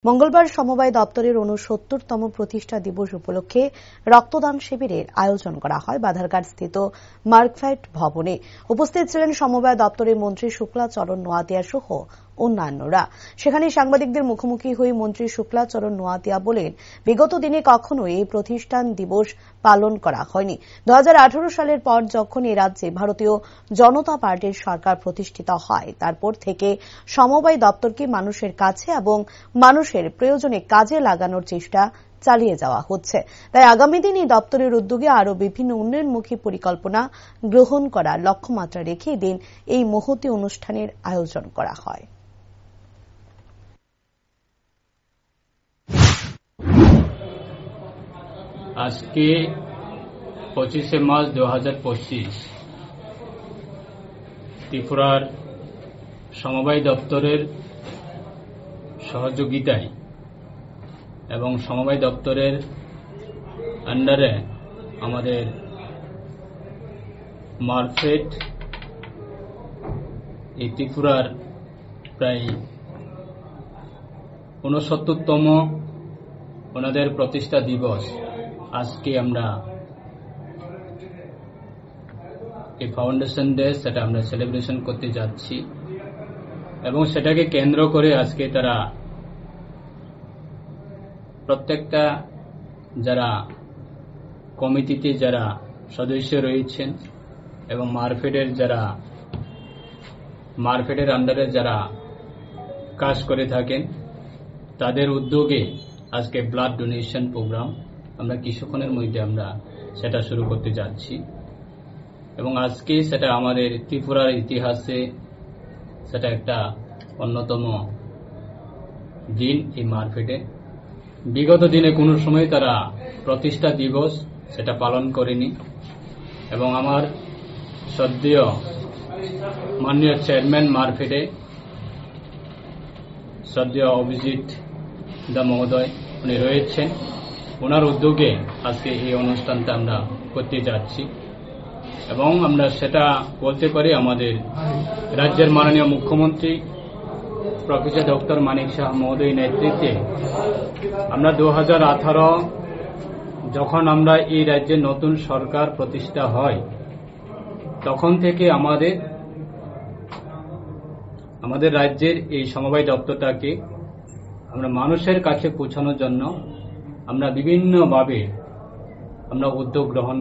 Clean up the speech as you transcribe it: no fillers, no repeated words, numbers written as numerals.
মঙ্গলবার সমবায় দপ্তরের ৬৯তম প্রতিষ্ঠা দিবস উপলক্ষে রক্তদান শিবিরের আয়োজন করা হয় বাধারঘাটস্থিত মার্কফেড ভবনে। উপস্থিত ছিলেন সমবায় দপ্তরের মন্ত্রী শুক্লাচরণ নোয়াতিয়া সহ অন্যান্যরা। সেখানে সাংবাদিকদের মুখোমুখি হয়ে মন্ত্রী শুক্লাচরণ নোয়াতিয়া বলেন, বিগত দিনে কখনোই এই প্রতিষ্ঠান দিবস পালন করা হয়নি। ২০১৮ সালের পর যখন এ রাজ্যে ভারতীয় জনতা পার্টির সরকার প্রতিষ্ঠিত হয়, তারপর থেকে সমবায় দপ্তরকে মানুষের কাছে এবং মানুষের প্রয়োজনে কাজে লাগানোর চেষ্টা চালিয়ে যাওয়া হচ্ছে। তাই আগামী দিন এই দপ্তরের উদ্যোগে আরও বিভিন্ন উন্নয়নমুখী পরিকল্পনা গ্রহণ করার লক্ষ্যমাত্রা রেখে দিন এই মহতী অনুষ্ঠানের আয়োজন করা হয়। আজকে 25শে মার্চ 2025 ত্রিপুরার সমবায় দপ্তরের সহযোগিতায় এবং সমবায় দপ্তরের আন্ডারে আমাদের মার্কফেড এই ত্রিপুরার প্রায় ৬৯তম ওনাদের প্রতিষ্ঠা দিবস আজকে আমরা এই ফাউন্ডেশন ডে সেটা আমরা সেলিব্রেশন করতে যাচ্ছি এবং সেটাকে কেন্দ্র করে আজকে তারা প্রত্যেকটা যারা কমিটিতে যারা সদস্য রয়েছেন এবং মার্কফেডের আন্ডারে যারা কাজ করে থাকেন তাদের উদ্যোগে আজকে ব্লাড ডোনেশন প্রোগ্রাম আমরা কিছুক্ষণের মধ্যে আমরা সেটা শুরু করতে যাচ্ছি এবং আজকে সেটা আমাদের ত্রিপুরার ইতিহাসে সেটা একটা অন্যতম দিন। এই মার্কফেডে বিগত দিনে কোনো সময় তারা প্রতিষ্ঠা দিবস সেটা পালন করেনি এবং আমার শ্রদ্ধেয় মাননীয় চেয়ারম্যান মার্কফেডে শ্রদ্ধেয় অভিজিৎ দা মহোদয় উনি রয়েছেন, ওনার উদ্যোগে আজকে এই অনুষ্ঠানটা আমরা করতে যাচ্ছি এবং আমরা সেটা বলতে পারি আমাদের রাজ্যের মাননীয় মুখ্যমন্ত্রী প্রফেসর ডক্টর মানিক শাহ মহোদয় নেতৃত্বে আমরা 2018 যখন আমরা এই রাজ্যের নতুন সরকার প্রতিষ্ঠা হয় তখন থেকে আমাদের রাজ্যের এই সমবায় দপ্তরটাকে আমরা মানুষের কাছে পৌঁছানোর জন্য আমরা বিভিন্নভাবে আমরা উদ্যোগ গ্রহণ